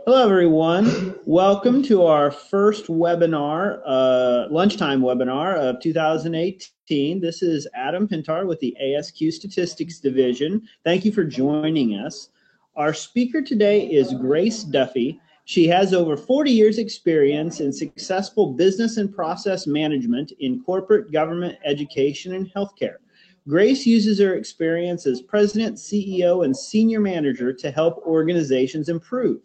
Hello, everyone. Welcome to our first webinar, lunchtime webinar of 2018. This is Adam Pintar with the ASQ Statistics Division. Thank you for joining us. Our speaker today is Grace Duffy. She has over 40 years experience in successful business and process management in corporate, government, education, and healthcare. Grace uses her experience as president, CEO, and senior manager to help organizations improve.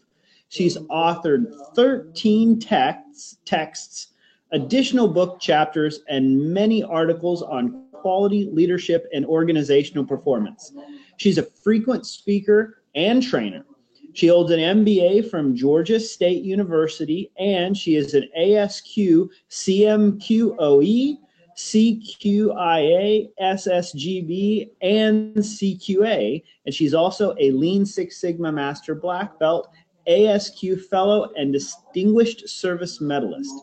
She's authored 13 texts, additional book chapters, and many articles on quality, leadership, and organizational performance. She's a frequent speaker and trainer. She holds an MBA from Georgia State University, and she is an ASQ CMQOE, CQIA, SSGB, and CQA, and she's also a Lean Six Sigma Master Black Belt, ASQ Fellow, and Distinguished Service Medalist.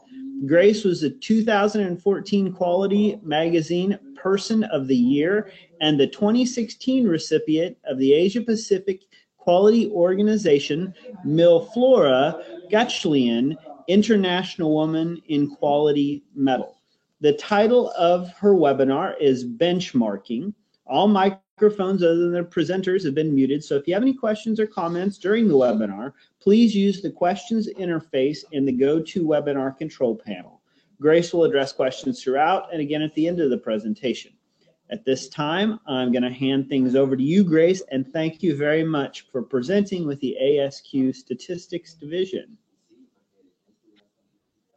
Grace was the 2014 Quality Magazine Person of the Year and the 2016 recipient of the Asia Pacific Quality Organization Milflora Gachlian International Woman in Quality Medal. The title of her webinar is Benchmarking. All microphones other than the presenters have been muted, so if you have any questions or comments during the webinar, please use the questions interface in the GoToWebinar control panel. Grace will address questions throughout and again at the end of the presentation. At this time, I'm going to hand things over to you, Grace, and thank you very much for presenting with the ASQ Statistics Division.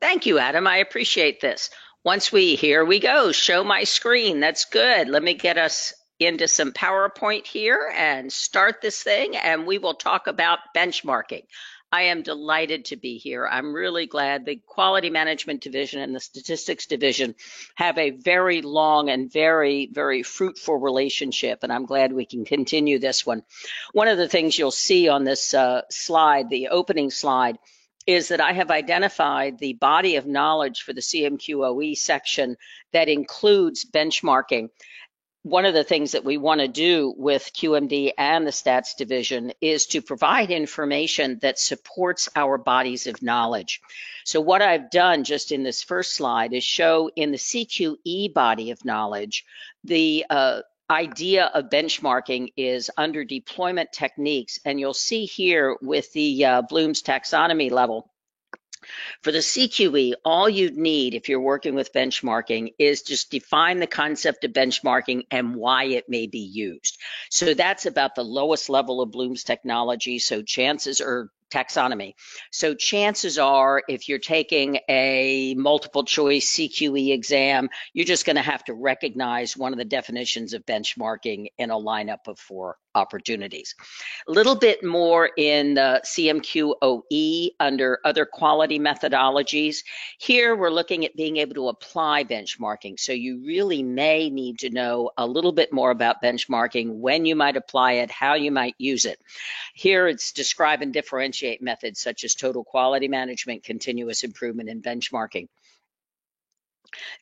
Thank you, Adam. I appreciate this. Here we go, show my screen. That's good. Let me get us into some PowerPoint here and start this thing, and we will talk about benchmarking. I am delighted to be here. I'm really glad the Quality Management Division and the Statistics Division have a very long and very, very fruitful relationship, and I'm glad we can continue this one. One of the things you'll see on this slide, the opening slide, is that I have identified the body of knowledge for the CMQOE section that includes benchmarking. One of the things that we want to do with QMD and the Stats Division is to provide information that supports our bodies of knowledge. So what I've done just in this first slide is show in the CQE body of knowledge, the idea of benchmarking is under deployment techniques, and you'll see here with the Bloom's taxonomy level. For the CQE, all you'd need if you're working with benchmarking is just define the concept of benchmarking and why it may be used. So that's about the lowest level of Bloom's technology. So chances are taxonomy. So chances are, if you're taking a multiple choice CQE exam, you're just going to have to recognize one of the definitions of benchmarking in a lineup of 4 opportunities. A little bit more in the CMQOE under other quality methodologies. Here we're looking at being able to apply benchmarking. So you really may need to know a little bit more about benchmarking, when you might apply it, how you might use it. Here it's describe and differentiate methods such as total quality management, continuous improvement, and benchmarking.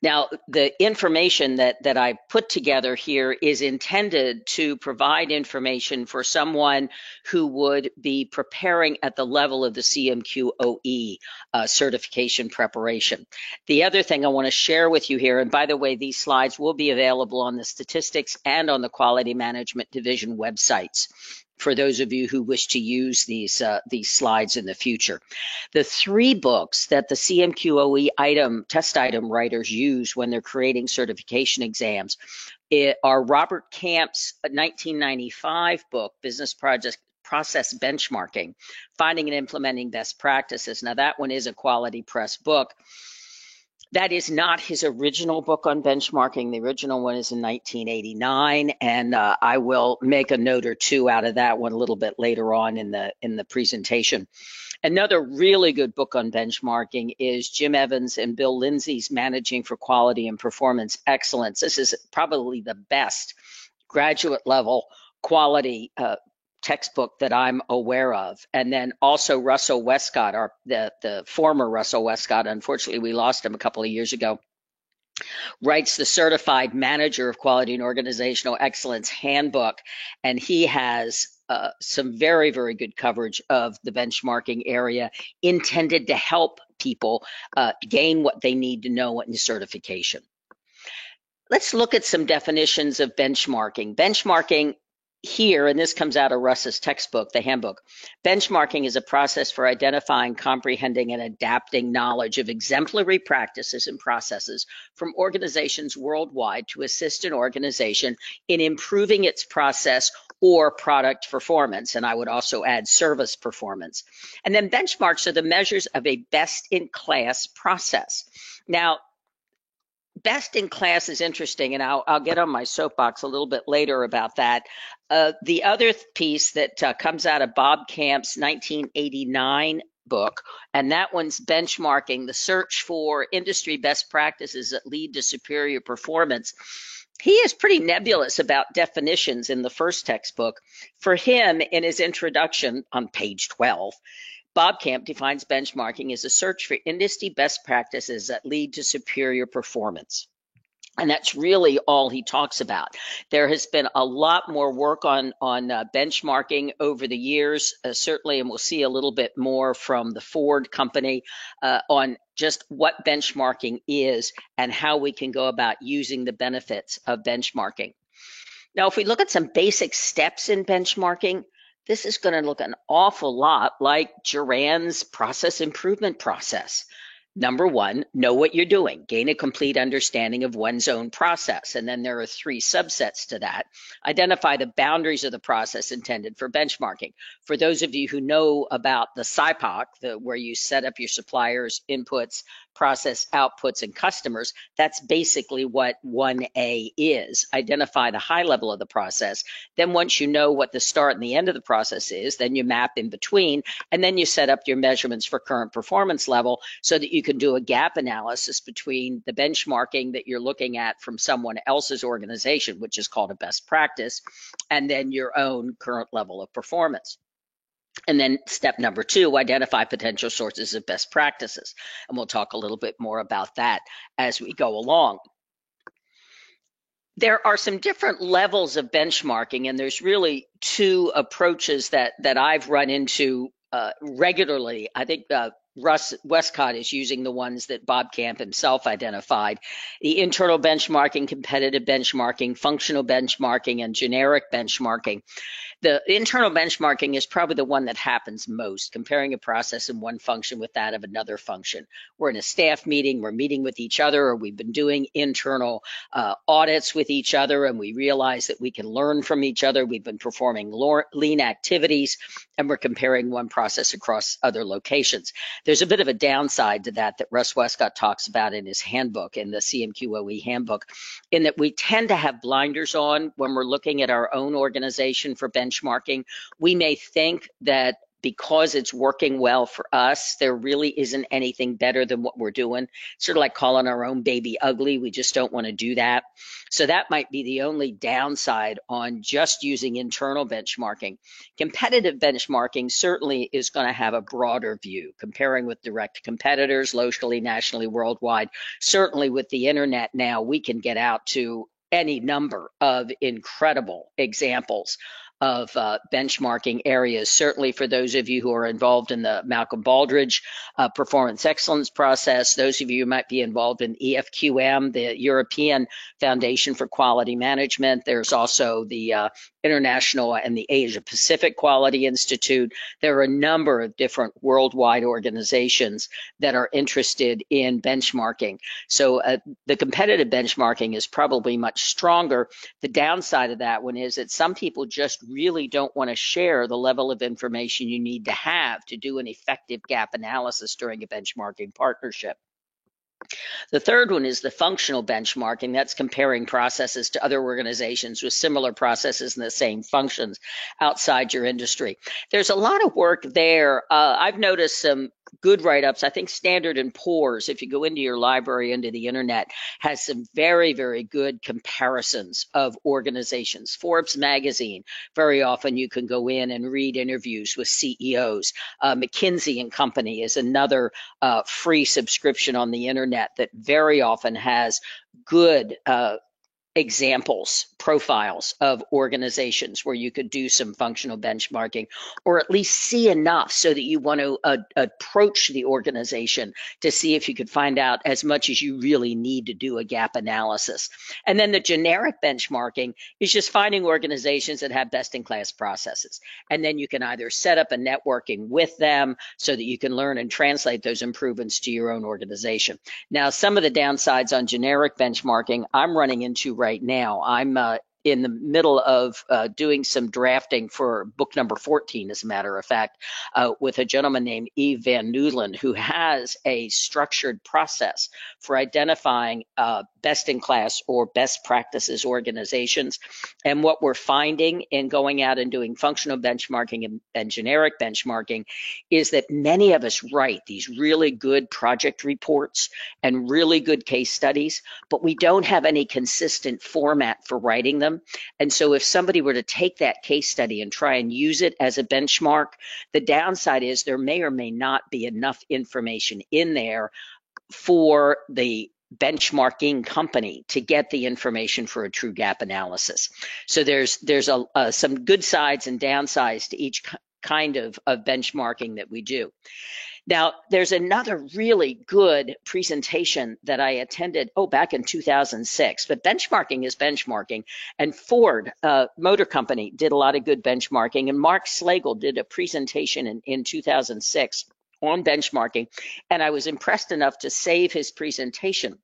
Now, the information that I put together here is intended to provide information for someone who would be preparing at the level of the CMQOE certification preparation. The other thing I want to share with you here, and by the way, these slides will be available on the Statistics and on the Quality Management Division websites for those of you who wish to use these slides in the future. The 3 books that the CMQOE test item writers use when they're creating certification exams are Robert Camp's 1995 book, Business Process Benchmarking, Finding and Implementing Best Practices. Now that one is a Quality Press book. That is not his original book on benchmarking. The original one is in 1989, and I will make a note or 2 out of that one a little bit later on in the presentation. Another really good book on benchmarking is Jim Evans and Bill Lindsay's Managing for Quality and Performance Excellence. This is probably the best graduate level quality textbook that I'm aware of. And then also Russell Westcott, the former Russell Westcott, unfortunately we lost him a couple of years ago, writes the Certified Manager of Quality and Organizational Excellence Handbook, and he has some very, very good coverage of the benchmarking area intended to help people gain what they need to know in certification. Let's look at some definitions of benchmarking. Benchmarking here, and this comes out of Russ's textbook, the handbook, benchmarking is a process for identifying, comprehending, and adapting knowledge of exemplary practices and processes from organizations worldwide to assist an organization in improving its process or product performance. And I would also add service performance. And then benchmarks are the measures of a best-in-class process. Now, best in class is interesting, and I'll get on my soapbox a little bit later about that. The other piece that comes out of Bob Camp's 1989 book, and that one's benchmarking, the search for industry best practices that lead to superior performance. He is pretty nebulous about definitions in the first textbook. For him, in his introduction on page 12, Bob Camp defines benchmarking as a search for industry best practices that lead to superior performance. And that's really all he talks about. There has been a lot more work on benchmarking over the years, certainly, and we'll see a little bit more from the Ford company on just what benchmarking is and how we can go about using the benefits of benchmarking. Now, if we look at some basic steps in benchmarking, this is going to look an awful lot like Juran's process improvement process. Number one, know what you're doing. Gain a complete understanding of one's own process. And then there are 3 subsets to that. Identify the boundaries of the process intended for benchmarking. For those of you who know about the SIPOC, where you set up your suppliers, inputs, process outputs, and customers, that's basically what 1A is. Identify the high level of the process. Then once you know what the start and the end of the process is, then you map in between, and then you set up your measurements for current performance level so that you can do a gap analysis between the benchmarking that you're looking at from someone else's organization, which is called a best practice, and then your own current level of performance. And then step number 2, identify potential sources of best practices. And we'll talk a little bit more about that as we go along. There are some different levels of benchmarking, and there's really 2 approaches that I've run into regularly. I think Russ Westcott is using the ones that Bob Camp himself identified: the internal benchmarking, competitive benchmarking, functional benchmarking, and generic benchmarking. The internal benchmarking is probably the one that happens most, comparing a process in one function with that of another function. We're in a staff meeting, we're meeting with each other, or we've been doing internal audits with each other, and we realize that we can learn from each other. We've been performing lean activities, and we're comparing one process across other locations. There's a bit of a downside to that Russ Westcott talks about in his handbook, in the CMQOE handbook, in that we tend to have blinders on when we're looking at our own organization for benchmarking. We may think that because it's working well for us, there really isn't anything better than what we're doing. Sort of like calling our own baby ugly. We just don't want to do that. So that might be the only downside on just using internal benchmarking. Competitive benchmarking certainly is going to have a broader view, comparing with direct competitors, locally, nationally, worldwide. Certainly with the internet now, we can get out to any number of incredible examples of benchmarking areas. Certainly for those of you who are involved in the Malcolm Baldrige performance excellence process, those of you who might be involved in EFQM, the European Foundation for Quality Management. There's also the International and the Asia Pacific Quality Institute. There are a number of different worldwide organizations that are interested in benchmarking. So the competitive benchmarking is probably much stronger. The downside of that one is that some people just really don't want to share the level of information you need to have to do an effective gap analysis during a benchmarking partnership. The third one is the functional benchmarking. That's comparing processes to other organizations with similar processes and the same functions outside your industry. There's a lot of work there. I've noticed some good write-ups. I think Standard & Poor's, if you go into your library, into the internet, has some very, very good comparisons of organizations. Forbes magazine, very often you can go in and read interviews with CEOs. McKinsey & Company is another free subscription on the internet that very often has good examples, profiles of organizations where you could do some functional benchmarking, or at least see enough so that you want to approach the organization to see if you could find out as much as you really need to do a gap analysis. And then the generic benchmarking is just finding organizations that have best in class processes. And then you can either set up a networking with them so that you can learn and translate those improvements to your own organization. Now, some of the downsides on generic benchmarking I'm running into right now. I'm in the middle of doing some drafting for book number 14, as a matter of fact, with a gentleman named Eve Van Newland, who has a structured process for identifying best in class or best practices organizations. And what we're finding in going out and doing functional benchmarking and generic benchmarking is that many of us write these really good project reports and really good case studies, but we don't have any consistent format for writing them. And so if somebody were to take that case study and try and use it as a benchmark, the downside is there may or may not be enough information in there for the benchmarking company to get the information for a true gap analysis. So there's some good sides and downsides to each kind of benchmarking that we do. Now, there's another really good presentation that I attended, back in 2006, but benchmarking is benchmarking. And Ford Motor Company did a lot of good benchmarking, and Mark Slagle did a presentation in 2006 on benchmarking, and I was impressed enough to save his presentation.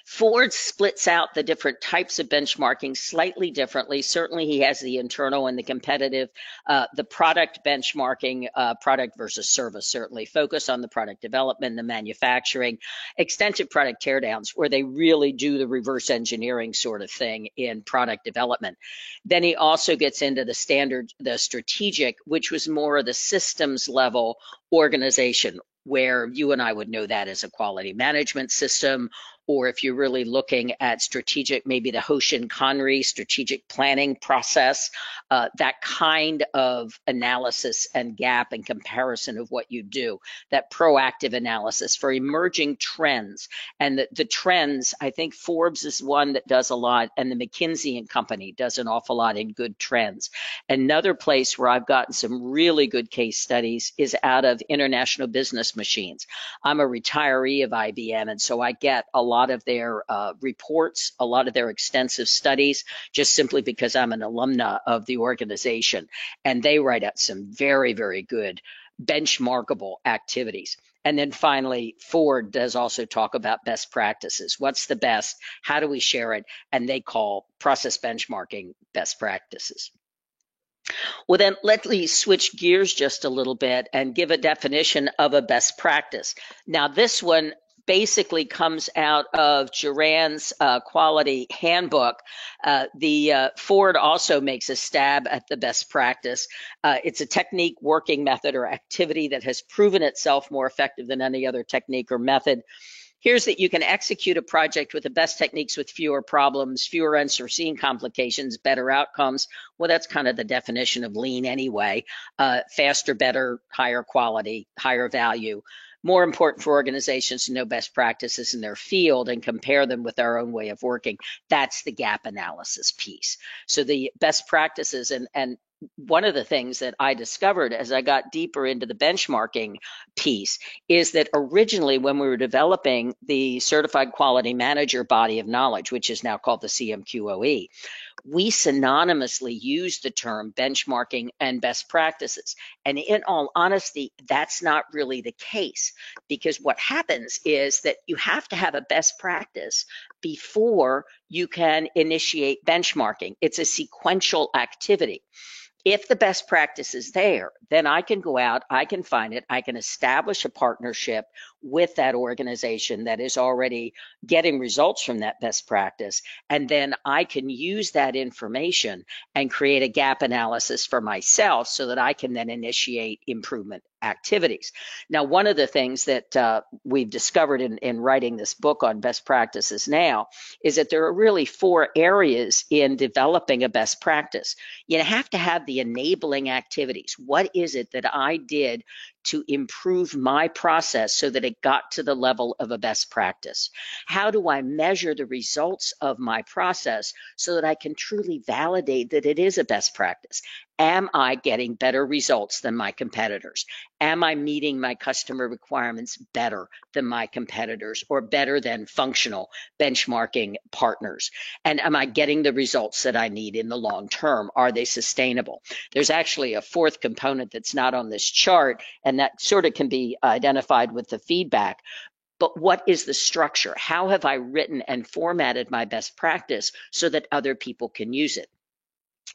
Ford splits out the different types of benchmarking slightly differently. Certainly, he has the internal and the competitive, the product benchmarking, product versus service, certainly focus on the product development, the manufacturing, extensive product teardowns, where they really do the reverse engineering sort of thing in product development. Then he also gets into the standard, the strategic, which was more of the systems level organization, where you and I would know that as a quality management system, or if you're really looking at strategic, maybe the Hoshin Kanri strategic planning process, that kind of analysis and gap and comparison of what you do, that proactive analysis for emerging trends. And the trends, I think Forbes is one that does a lot, and the McKinsey and Company does an awful lot in good trends. Another place where I've gotten some really good case studies is out of International Business Machines. I'm a retiree of IBM, and so I get a lot of their reports, a lot of their extensive studies, just simply because I'm an alumna of the organization. And they write out some very, very good benchmarkable activities. And then finally, Ford does also talk about best practices. What's the best? How do we share it? And they call process benchmarking best practices. Well, then let me switch gears just a little bit and give a definition of a best practice. Now, this one basically comes out of Juran's quality handbook. The Ford also makes a stab at the best practice. It's a technique, working method, or activity that has proven itself more effective than any other technique or method. Here's that you can execute a project with the best techniques with fewer problems, fewer unforeseen complications, better outcomes. Well, that's kind of the definition of lean anyway. Faster, better, higher quality, higher value. More important for organizations to know best practices in their field and compare them with our own way of working. That's the gap analysis piece. So the best practices, and one of the things that I discovered as I got deeper into the benchmarking piece is that originally when we were developing the Certified Quality Manager body of knowledge, which is now called the CMQOE, we synonymously use the term benchmarking and best practices. And in all honesty, that's not really the case, because what happens is that you have to have a best practice before you can initiate benchmarking. It's a sequential activity. If the best practice is there, then I can go out, I can find it, I can establish a partnership with that organization that is already getting results from that best practice. And then I can use that information and create a gap analysis for myself so that I can then initiate improvement activities. Now, one of the things that we've discovered in writing this book on best practices now is that there are really 4 areas in developing a best practice. You have to have the enabling activities. What is it that I did to improve my process so that it got to the level of a best practice? How do I measure the results of my process so that I can truly validate that it is a best practice? Am I getting better results than my competitors? Am I meeting my customer requirements better than my competitors, or better than functional benchmarking partners? And am I getting the results that I need in the long term? Are they sustainable? There's actually a fourth component that's not on this chart, and that sort of can be identified with the feedback. But what is the structure? How have I written and formatted my best practice so that other people can use it?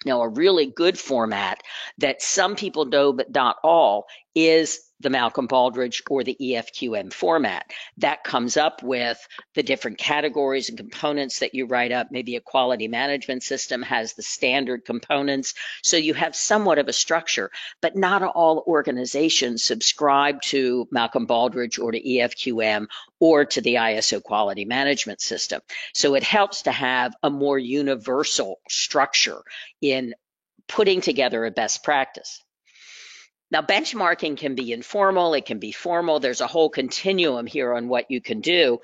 Now, a really good format that some people know but not all is the Malcolm Baldrige or the EFQM format. That comes up with the different categories and components that you write up. Maybe a quality management system has the standard components. So you have somewhat of a structure, but not all organizations subscribe to Malcolm Baldrige or to EFQM or to the ISO quality management system. So it helps to have a more universal structure in putting together a best practice. Now, benchmarking can be informal, it can be formal. There's a whole continuum here on what you can do.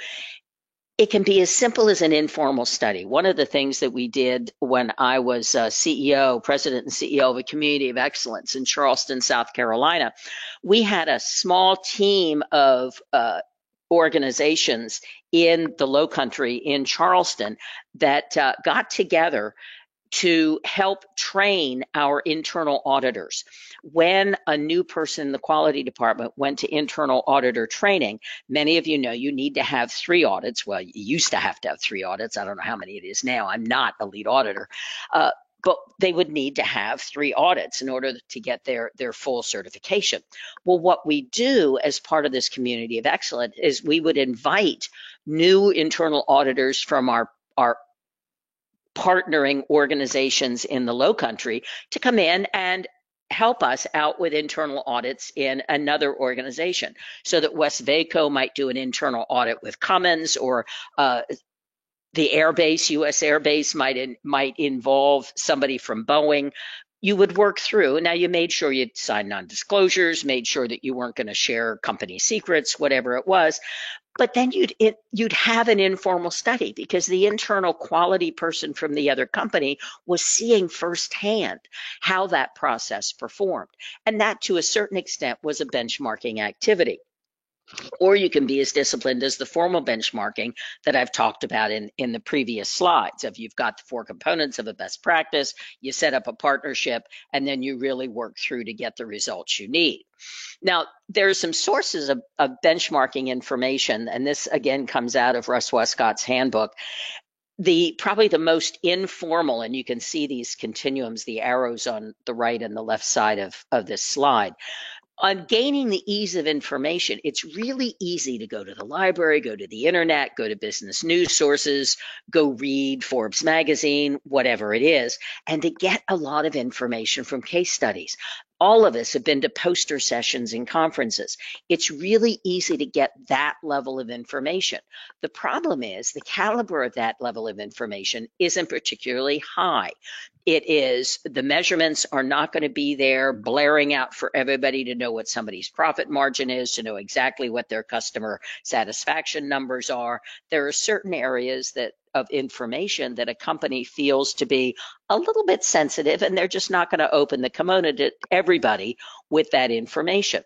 It can be as simple as an informal study. One of the things that we did when I was president and CEO of a community of excellence in Charleston, South Carolina, we had a small team of organizations in the Lowcountry in Charleston that got together to help train our internal auditors. When a new person in the quality department went to internal auditor training, many of you know you need to have 3 audits. Well, you used to have 3 audits. I don't know how many it is now. I'm not a lead auditor. But they would need to have 3 audits in order to get their full certification. Well, what we do as part of this community of excellence is we would invite new internal auditors from our partnering organizations in the Lowcountry to come in and help us out with internal audits in another organization, so that Westvaco might do an internal audit with Cummins, or the Air Base, U.S. Air Base might involve somebody from Boeing. You would work through. Now, you made sure you'd sign non-disclosures, made sure that you weren't going to share company secrets, whatever it was. But then you'd have an informal study, because the internal quality person from the other company was seeing firsthand how that process performed. And that, to a certain extent, was a benchmarking activity. Or you can be as disciplined as the formal benchmarking that I've talked about in the previous slides. If you've got the 4 components of a best practice, you set up a partnership, and then you really work through to get the results you need. Now, there are some sources of benchmarking information, and this again comes out of Russ Westcott's handbook. Probably the most informal, and you can see these continuums, the arrows on the right and the left side of this slide. On gaining the ease of information, it's really easy to go to the library, go to the internet, go to business news sources, go read Forbes magazine, whatever it is, and to get a lot of information from case studies. All of us have been to poster sessions and conferences. It's really easy to get that level of information. The problem is the caliber of that level of information isn't particularly high. The measurements are not going to be there blaring out for everybody to know what somebody's profit margin is, to know exactly what their customer satisfaction numbers are. There are certain areas of information that a company feels to be a little bit sensitive, and they're just not going to open the kimono to everybody with that information.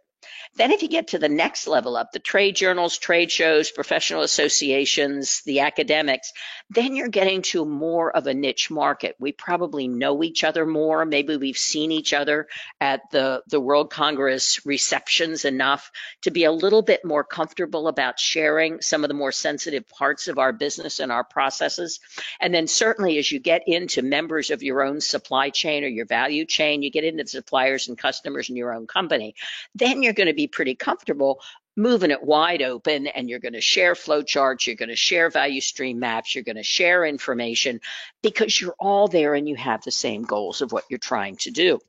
Then if you get to the next level up, the trade journals, trade shows, professional associations, the academics, then you're getting to more of a niche market. We probably know each other more. Maybe we've seen each other at the World Congress receptions enough to be a little bit more comfortable about sharing some of the more sensitive parts of our business and our processes. And then certainly as you get into members of your own supply chain or your value chain, you get into the suppliers and customers in your own company, then you're going to be pretty comfortable moving it wide open, and you're going to share flow charts, you're going to share value stream maps, you're going to share information, because you're all there and you have the same goals of what you're trying to do.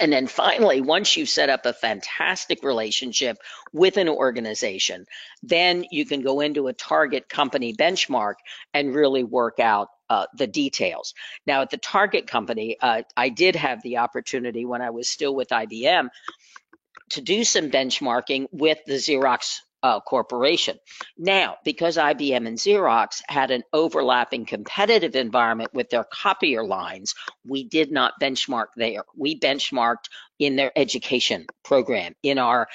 And then finally, once you set up a fantastic relationship with an organization, then you can go into a target company benchmark and really work out the details. Now, at the target company, I did have the opportunity when I was still with IBM to do some benchmarking with the Xerox Corporation. Now, because IBM and Xerox had an overlapping competitive environment with their copier lines, we did not benchmark there. We benchmarked in their education program, in our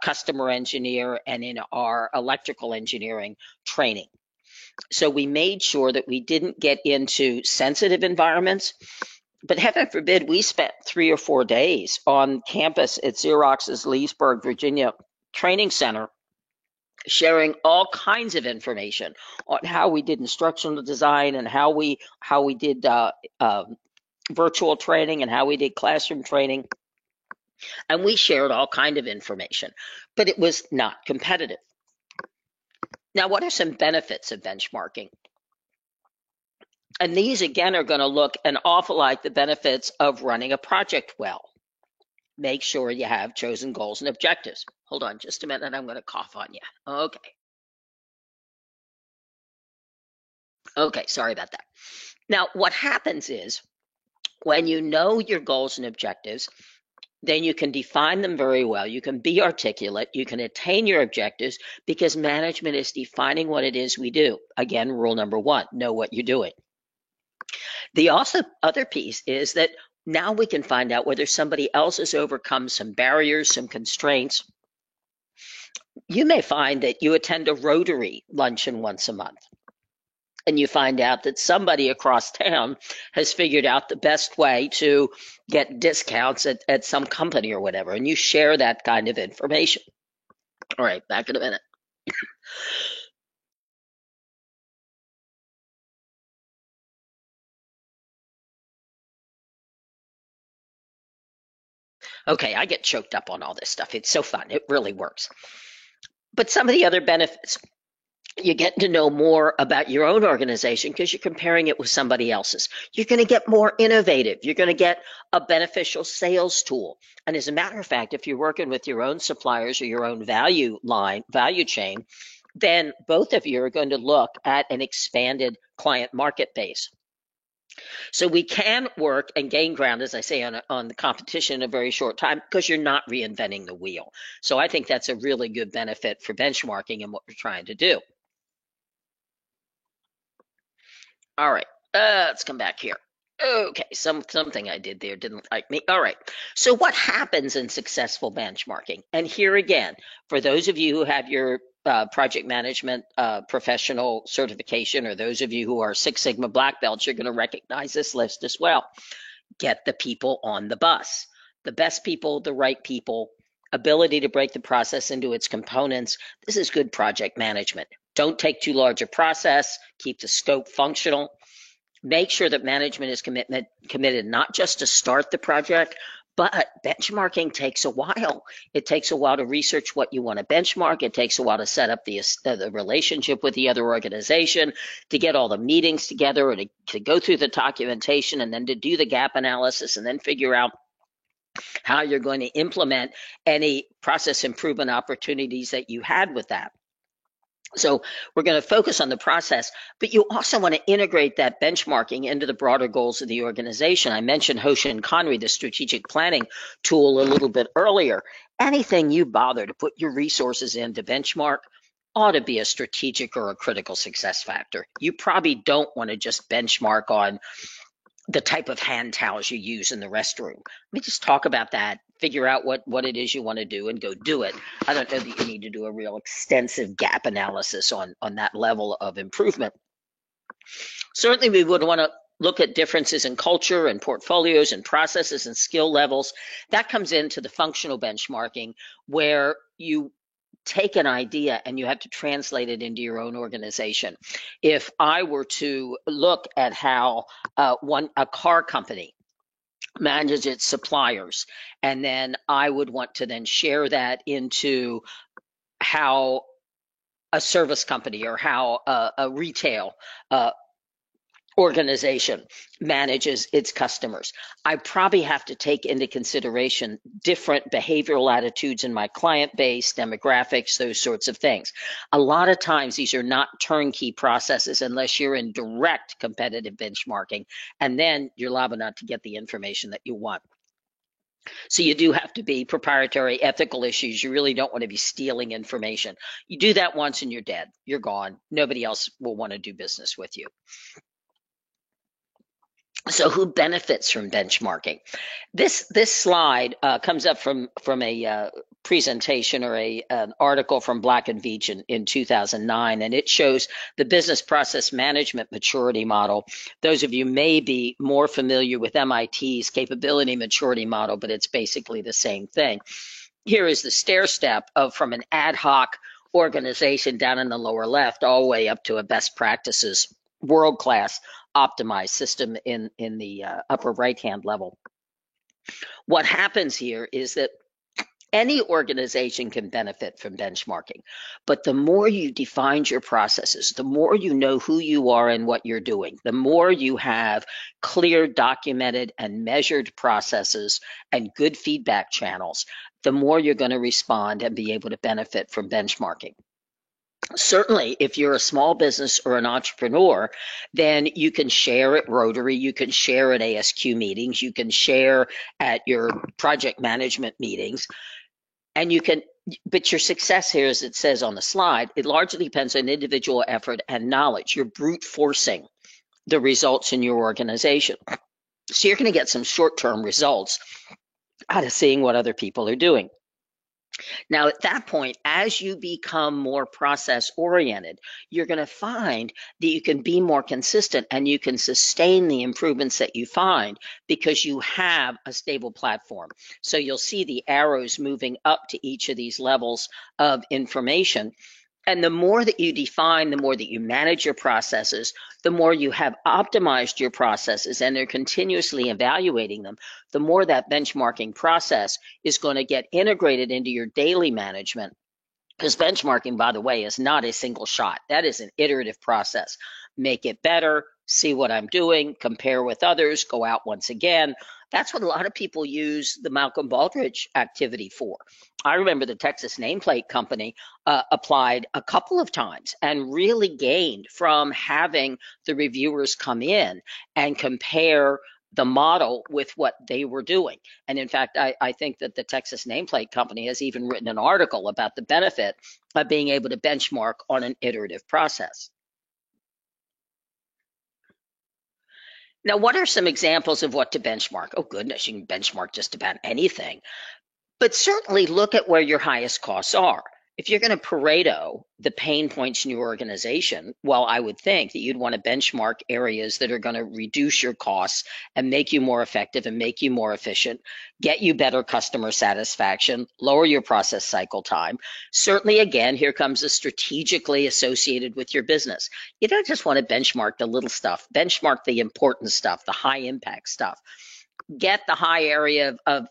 customer engineer and in our electrical engineering training. So we made sure that we didn't get into sensitive environments. But heaven forbid, we spent 3 or 4 days on campus at Xerox's Leesburg, Virginia training center, sharing all kinds of information on how we did instructional design and how we did virtual training and how we did classroom training. And we shared all kind of information, but it was not competitive. Now, what are some benefits of benchmarking? And these, again, are going to look an awful like the benefits of running a project well. Make sure you have chosen goals and objectives. Hold on just a minute. I'm going to cough on you. Okay, sorry about that. Now, what happens is when you know your goals and objectives, then you can define them very well. You can be articulate. You can attain your objectives because management is defining what it is we do. Again, rule number 1, know what you're doing. The other piece is that now we can find out whether somebody else has overcome some barriers, some constraints. You may find that you attend a Rotary luncheon once a month, and you find out that somebody across town has figured out the best way to get discounts at some company or whatever, and you share that kind of information. All right, back in a minute. Okay, I get choked up on all this stuff. It's so fun. It really works. But some of the other benefits, you get to know more about your own organization because you're comparing it with somebody else's. You're going to get more innovative. You're going to get a beneficial sales tool. And as a matter of fact, if you're working with your own suppliers or your own value chain, then both of you are going to look at an expanded client market base. So we can work and gain ground, as I say, on the competition in a very short time because you're not reinventing the wheel. So I think that's a really good benefit for benchmarking and what we're trying to do. All right, let's come back here. Okay, something I did there didn't like me. All right, so what happens in successful benchmarking? And here again, for those of you who have your project management professional certification, or those of you who are Six Sigma Black Belts, you're going to recognize this list as well. Get the people on the bus. The best people, the right people, ability to break the process into its components. This is good project management. Don't take too large a process. Keep the scope functional. Make sure that management is committed not just to start the project, but benchmarking takes a while. It takes a while to research what you want to benchmark. It takes a while to set up the relationship with the other organization, to get all the meetings together, or to go through the documentation, and then to do the gap analysis, and then figure out how you're going to implement any process improvement opportunities that you had with that. So we're going to focus on the process, but you also want to integrate that benchmarking into the broader goals of the organization. I mentioned Hoshin Kanri, the strategic planning tool, a little bit earlier. Anything you bother to put your resources in to benchmark ought to be a strategic or a critical success factor. You probably don't want to just benchmark on the type of hand towels you use in the restroom. Let me just talk about that, figure out what it is you want to do, and go do it. I don't know that you need to do a real extensive gap analysis on that level of improvement. Certainly, we would want to look at differences in culture and portfolios and processes and skill levels. That comes into the functional benchmarking, where you take an idea and you have to translate it into your own organization. If I were to look at how a car company manages its suppliers, and then I would want to then share that into how a service company or how a retail organization manages its customers, I probably have to take into consideration different behavioral attitudes in my client base, demographics, those sorts of things. A lot of times these are not turnkey processes unless you're in direct competitive benchmarking, and then you're liable not to get the information that you want. So you do have to be proprietary ethical issues. You really don't want to be stealing information. You do that once and you're dead. You're gone. Nobody else will want to do business with you. So who benefits from benchmarking? This slide comes up from a presentation or an article from Black and Veatch in 2009, and it shows the business process management maturity model. Those of you may be more familiar with MIT's capability maturity model, but it's basically the same thing. Here is the stair step of from an ad hoc organization down in the lower left all the way up to a best practices world-class optimized system in the upper right-hand level. What happens here is that any organization can benefit from benchmarking, but the more you define your processes, the more you know who you are and what you're doing, the more you have clear, documented, and measured processes and good feedback channels, the more you're going to respond and be able to benefit from benchmarking. Certainly, if you're a small business or an entrepreneur, then you can share at Rotary, you can share at ASQ meetings, you can share at your project management meetings, and you can, but your success here, as it says on the slide, it largely depends on individual effort and knowledge. You're brute forcing the results in your organization. So you're going to get some short-term results out of seeing what other people are doing. Now, at that point, as you become more process oriented, you're going to find that you can be more consistent and you can sustain the improvements that you find because you have a stable platform. So you'll see the arrows moving up to each of these levels of information. And the more that you define, the more that you manage your processes, the more you have optimized your processes and they're continuously evaluating them, the more that benchmarking process is going to get integrated into your daily management. Because benchmarking, by the way, is not a single shot. That is an iterative process. Make it better, see what I'm doing, compare with others, go out once again. That's what a lot of people use the Malcolm Baldrige activity for. I remember the Texas Nameplate Company applied a couple of times and really gained from having the reviewers come in and compare the model with what they were doing. And in fact, I think that the Texas Nameplate Company has even written an article about the benefit of being able to benchmark on an iterative process. Now, what are some examples of what to benchmark? Oh, goodness, you can benchmark just about anything. But certainly look at where your highest costs are. If you're going to Pareto the pain points in your organization, well, I would think that you'd want to benchmark areas that are going to reduce your costs and make you more effective and make you more efficient, get you better customer satisfaction, lower your process cycle time. Certainly, again, here comes the strategically associated with your business. You don't just want to benchmark the little stuff, benchmark the important stuff, the high impact stuff. Get the high area of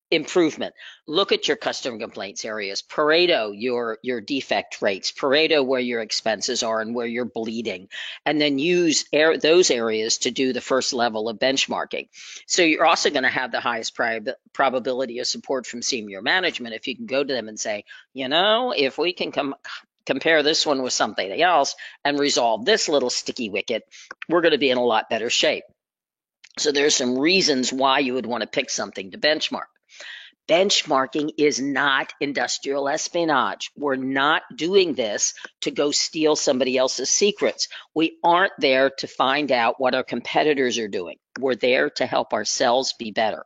improvement. Look at your customer complaints areas. Pareto your defect rates. Pareto where your expenses are and where you're bleeding. And then use those areas to do the first level of benchmarking. So you're also going to have the highest probability of support from senior management if you can go to them and say, you know, if we can compare this one with something else and resolve this little sticky wicket, we're going to be in a lot better shape. So there's some reasons why you would want to pick something to benchmark. Benchmarking is not industrial espionage. We're not doing this to go steal somebody else's secrets. We aren't there to find out what our competitors are doing. We're there to help ourselves be better.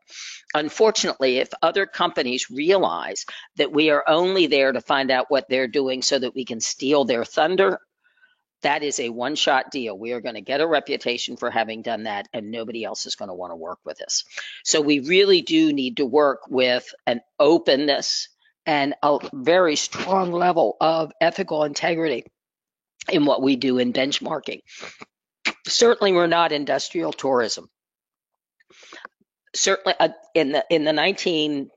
Unfortunately, if other companies realize that we are only there to find out what they're doing so that we can steal their thunder, that is a one-shot deal. We are going to get a reputation for having done that, and nobody else is going to want to work with us. So we really do need to work with an openness and a very strong level of ethical integrity in what we do in benchmarking. Certainly, we're not industrial tourism. Certainly, in the 1990s,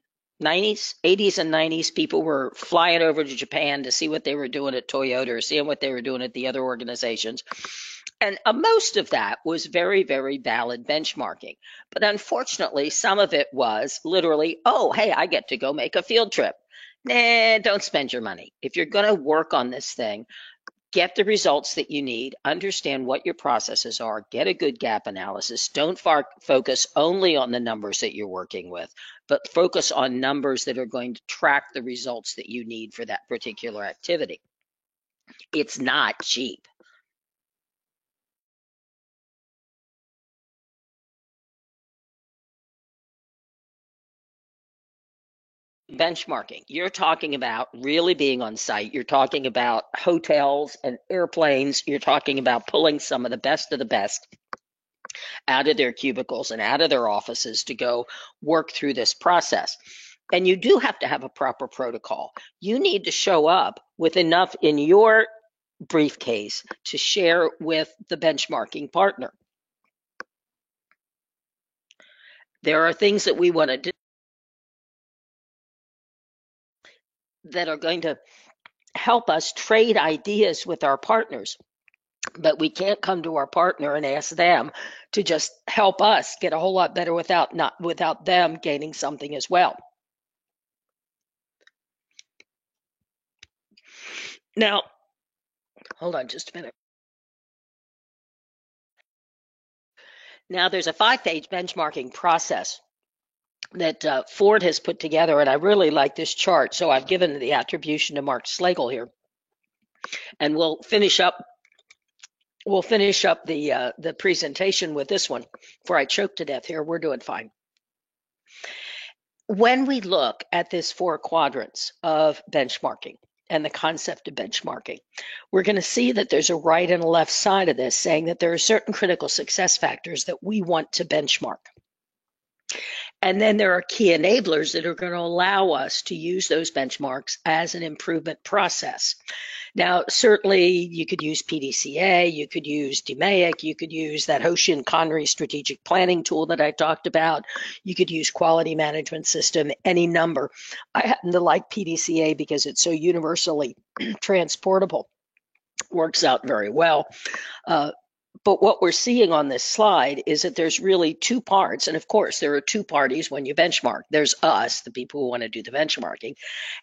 80s and 90s, people were flying over to Japan to see what they were doing at Toyota or seeing what they were doing at the other organizations. And most of that was very, very valid benchmarking. But unfortunately, some of it was literally, oh, hey, I get to go make a field trip. Nah, don't spend your money. If you're going to work on this thing, get the results that you need, understand what your processes are, get a good gap analysis. Don't focus only on the numbers that you're working with, but focus on numbers that are going to track the results that you need for that particular activity. It's not cheap. Benchmarking, you're talking about really being on site. You're talking about hotels and airplanes. You're talking about pulling some of the best out of their cubicles and out of their offices to go work through this process. And you do have to have a proper protocol. You need to show up with enough in your briefcase to share with the benchmarking partner. There are things that we want to do that are going to help us trade ideas with our partners. But we can't come to our partner and ask them to just help us get a whole lot better without them gaining something as well. Now, hold on just a minute. Now, there's a 5-page benchmarking process that Ford has put together, and I really like this chart. So I've given the attribution to Mark Slagle here, and we'll finish up the presentation with this one before I choke to death here. We're doing fine. When we look at this 4 quadrants of benchmarking and the concept of benchmarking, we're going to see that there's a right and a left side of this saying that there are certain critical success factors that we want to benchmark. And then there are key enablers that are going to allow us to use those benchmarks as an improvement process. Now, certainly you could use PDCA, you could use DMAIC, you could use that Hoshin Connery strategic planning tool that I talked about. You could use quality management system, any number. I happen to like PDCA because it's so universally transportable. Works out very well. But what we're seeing on this slide is that there's really 2 parts. And of course, there are 2 parties when you benchmark. There's us, the people who want to do the benchmarking,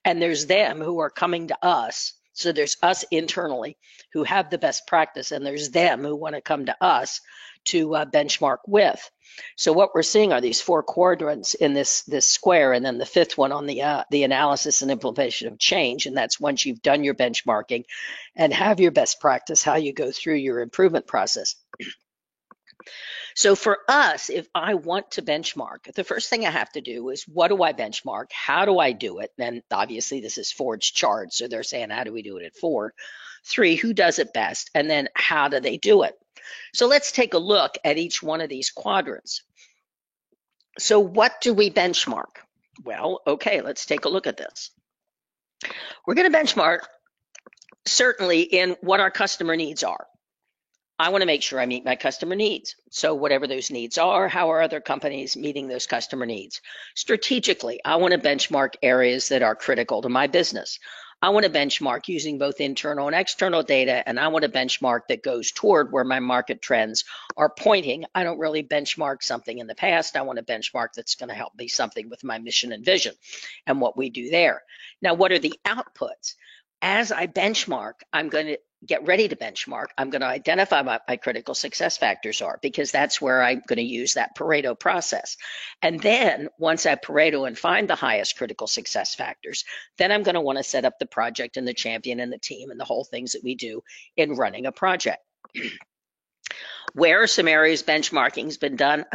and there's them who are coming to us. So there's us internally who have the best practice, and there's them who want to come to us to benchmark with. So what we're seeing are these 4 quadrants in this square, and then the 5th one on the analysis and implementation of change. And that's once you've done your benchmarking and have your best practice, how you go through your improvement process. So for us, if I want to benchmark, the first thing I have to do is, what do I benchmark? How do I do it? And obviously this is Ford's chart, so they're saying, how do we do it at Ford? 3, who does it best? And then how do they do it? So let's take a look at each one of these quadrants. So what do we benchmark? Well, okay, let's take a look at this. We're going to benchmark certainly in what our customer needs are. I want to make sure I meet my customer needs. So whatever those needs are, how are other companies meeting those customer needs? Strategically, I want to benchmark areas that are critical to my business. I want to benchmark using both internal and external data, and I want a benchmark that goes toward where my market trends are pointing. I don't really benchmark something in the past. I want a benchmark that's going to help me something with my mission and vision and what we do there. Now, what are the outputs? As I benchmark, I'm going to get ready to benchmark. I'm going to identify what my critical success factors are, because that's where I'm going to use that Pareto process. And then once I Pareto and find the highest critical success factors, then I'm going to want to set up the project and the champion and the team and the whole things that we do in running a project. Where are some areas benchmarking has been done?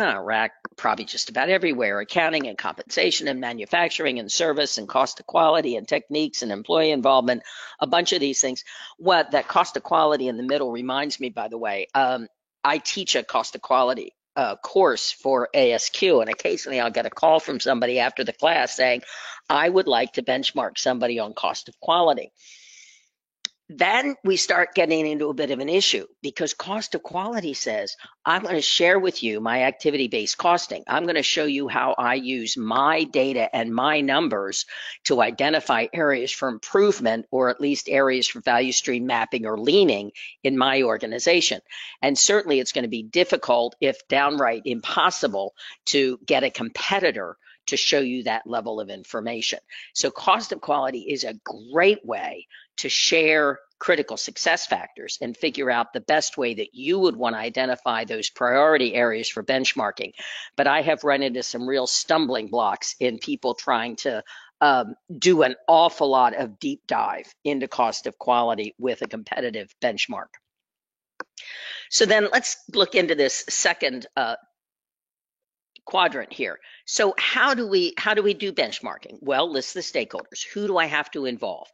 Probably just about everywhere. Accounting and compensation and manufacturing and service and cost of quality and techniques and employee involvement, a bunch of these things. What that cost of quality in the middle reminds me, by the way, I teach a cost of quality course for ASQ, and occasionally I'll get a call from somebody after the class saying, I would like to benchmark somebody on cost of quality. Then we start getting into a bit of an issue, because cost of quality says, I'm going to share with you my activity-based costing. I'm going to show you how I use my data and my numbers to identify areas for improvement, or at least areas for value stream mapping or leaning in my organization. And certainly it's going to be difficult, if downright impossible, to get a competitor to show you that level of information. So cost of quality is a great way to share critical success factors and figure out the best way that you would want to identify those priority areas for benchmarking. But I have run into some real stumbling blocks in people trying to do an awful lot of deep dive into cost of quality with a competitive benchmark. So then let's look into this second quadrant here. So how do we do benchmarking? Well, list the stakeholders. Who do I have to involve?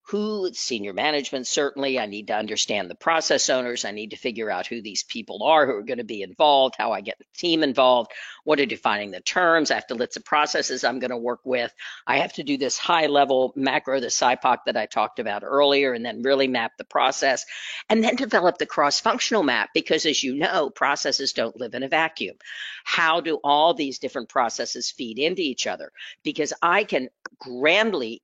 Who? Senior management, certainly. I need to understand the process owners. I need to figure out who these people are who are going to be involved, how I get the team involved, what are defining the terms. I have to list the processes I'm going to work with. I have to do this high level macro, the SIPOC that I talked about earlier, and then really map the process and then develop the cross-functional map, because as you know, processes don't live in a vacuum. How do all these different processes feed into each other? Because I can grandly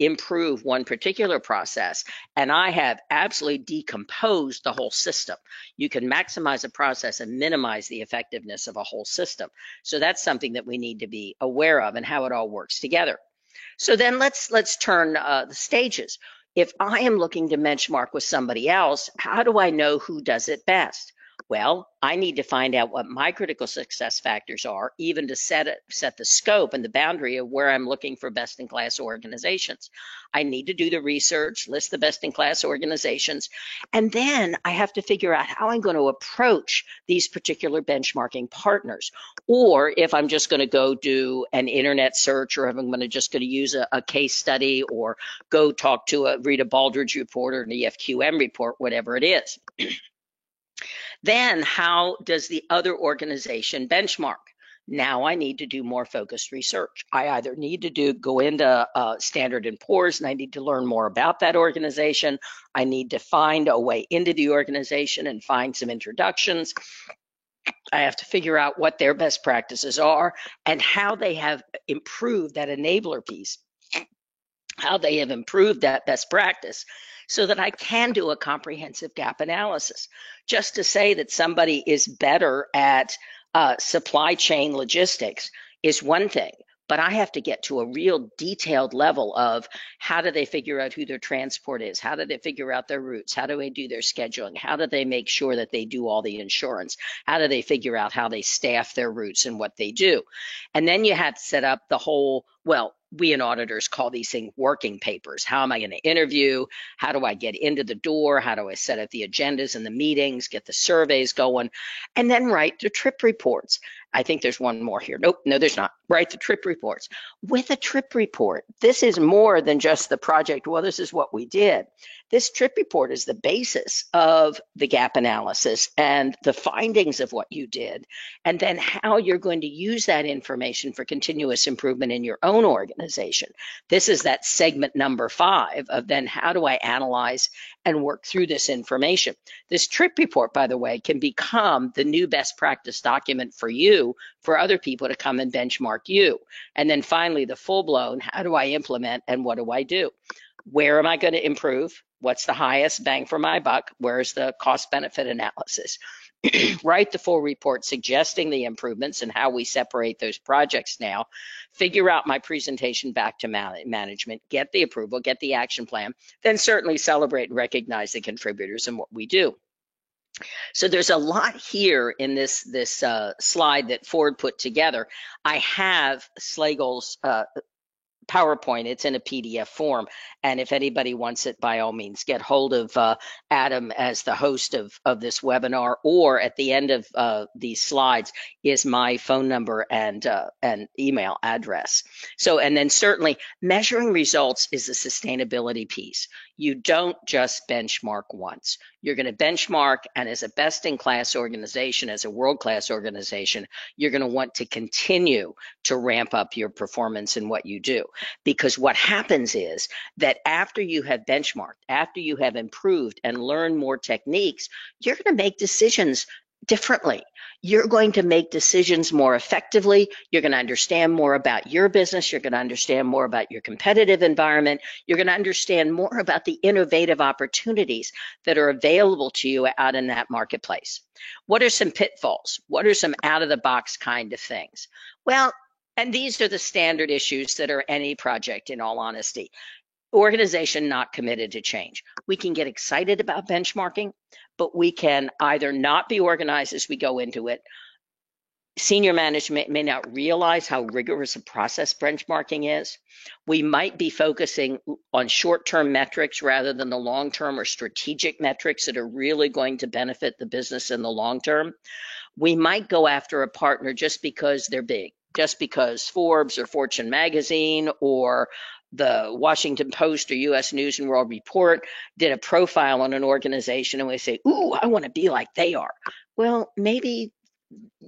improve one particular process, and I have absolutely decomposed the whole system. You can maximize a process and minimize the effectiveness of a whole system. So that's something that we need to be aware of and how it all works together. So then let's turn the stages. If I am looking to benchmark with somebody else, how do I know who does it best? Well, I need to find out what my critical success factors are, even to set the scope and the boundary of where I'm looking for best-in-class organizations. I need to do the research, list the best-in-class organizations, and then I have to figure out how I'm going to approach these particular benchmarking partners. Or if I'm just going to go do an internet search, or if I'm just going to use a case study, or go talk to read a Baldrige report or an EFQM report, whatever it is. Then how does the other organization benchmark? Now I need to do more focused research. I either need to go into Standard & Poor's and I need to learn more about that organization. I need to find a way into the organization and find some introductions. I have to figure out what their best practices are and how they have improved that enabler piece, how they have improved that best practice, so that I can do a comprehensive gap analysis. Just to say that somebody is better at supply chain logistics is one thing, but I have to get to a real detailed level of how do they figure out who their transport is? How do they figure out their routes? How do they do their scheduling? How do they make sure that they do all the insurance? How do they figure out how they staff their routes and what they do? And then you have to set up the whole, well, we in auditors call these things working papers. How am I going to interview? How do I get into the door? How do I set up the agendas and the meetings, get the surveys going, and then write the trip reports? I think there's one more here. Nope, no, there's not. Write the trip reports. With a trip report, this is more than just the project, well, this is what we did. This trip report is the basis of the gap analysis and the findings of what you did, and then how you're going to use that information for continuous improvement in your own organization. This is that segment number 5 of then how do I analyze and work through this information. This trip report, by the way, can become the new best practice document for you, for other people to come and benchmark you. And then finally, the full-blown, how do I implement and what do I do? Where am I going to improve? What's the highest bang for my buck? Where's the cost-benefit analysis? Write the full report suggesting the improvements and how we separate those projects now. Figure out my presentation back to management, get the approval, get the action plan, then certainly celebrate and recognize the contributors and what we do. So there's a lot here in this slide that Ford put together. I have Slagle's PowerPoint. It's in a PDF form. And if anybody wants it, by all means, get hold of Adam as the host of this webinar, or at the end of these slides is my phone number and email address. So, and then certainly measuring results is the sustainability piece. You don't just benchmark once. You're going to benchmark, and as a best-in-class organization, as a world-class organization, you're going to want to continue to ramp up your performance in what you do. Because what happens is that after you have benchmarked, after you have improved and learned more techniques, you're going to make decisions differently. You're going to make decisions more effectively. You're going to understand more about your business. You're going to understand more about your competitive environment. You're going to understand more about the innovative opportunities that are available to you out in that marketplace. What are some pitfalls? What are some out-of-the-box kind of things? Well, And these are the standard issues that are any project, in all honesty. Organization not committed to change. We can get excited about benchmarking, but we can either not be organized as we go into it. Senior management may not realize how rigorous a process benchmarking is. We might be focusing on short-term metrics rather than the long-term or strategic metrics that are really going to benefit the business in the long term. We might go after a partner just because they're big, just because Forbes or Fortune magazine or the Washington Post or US News and World Report did a profile on an organization and we say, ooh, I want to be like they are. Well, maybe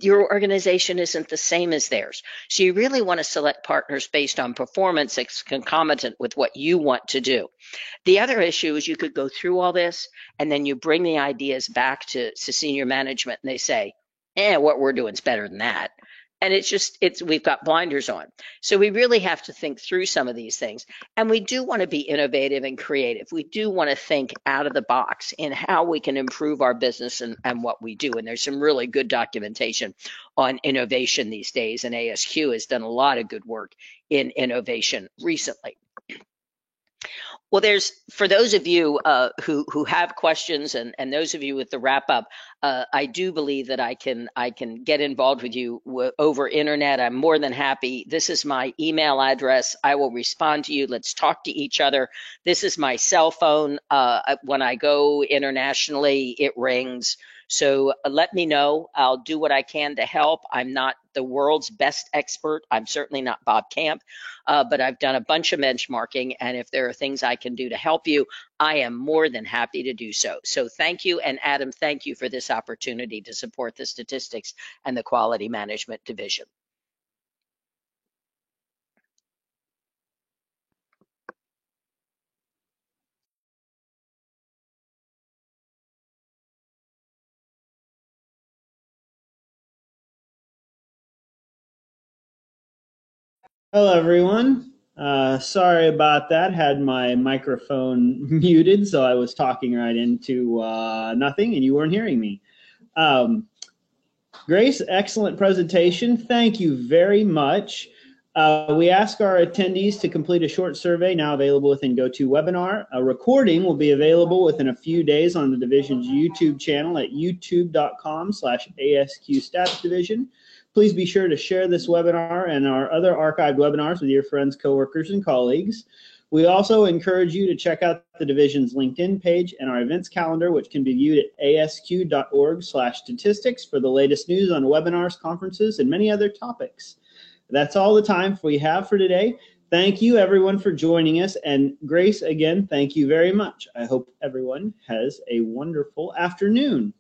your organization isn't the same as theirs. So you really want to select partners based on performance that's concomitant with what you want to do. The other issue is you could go through all this and then you bring the ideas back to senior management and they say, what we're doing is better than that. And we've got blinders on. So we really have to think through some of these things. And we do want to be innovative and creative. We do want to think out of the box in how we can improve our business and what we do. And there's some really good documentation on innovation these days. And ASQ has done a lot of good work in innovation recently. Well, for those of you who have questions and those of you with the wrap up, I do believe that I can get involved with you over internet. I'm more than happy. This is my email address. I will respond to you. Let's talk to each other. This is my cell phone. When I go internationally, it rings. So let me know. I'll do what I can to help. I'm not the world's best expert. I'm certainly not Bob Camp, but I've done a bunch of benchmarking. And if there are things I can do to help you, I am more than happy to do so. So thank you. And Adam, thank you for this opportunity to support the statistics and the quality management division. Hello, everyone. Sorry about that. Had my microphone muted, so I was talking right into nothing, and you weren't hearing me. Grace, excellent presentation. Thank you very much. We ask our attendees to complete a short survey now available within GoToWebinar. A recording will be available within a few days on the division's YouTube channel at youtube.com/ASQ Stats Division. Please be sure to share this webinar and our other archived webinars with your friends, coworkers, and colleagues. We also encourage you to check out the division's LinkedIn page and our events calendar, which can be viewed at asq.org/statistics for the latest news on webinars, conferences, and many other topics. That's all the time we have for today. Thank you, everyone, for joining us. And Grace, again, thank you very much. I hope everyone has a wonderful afternoon.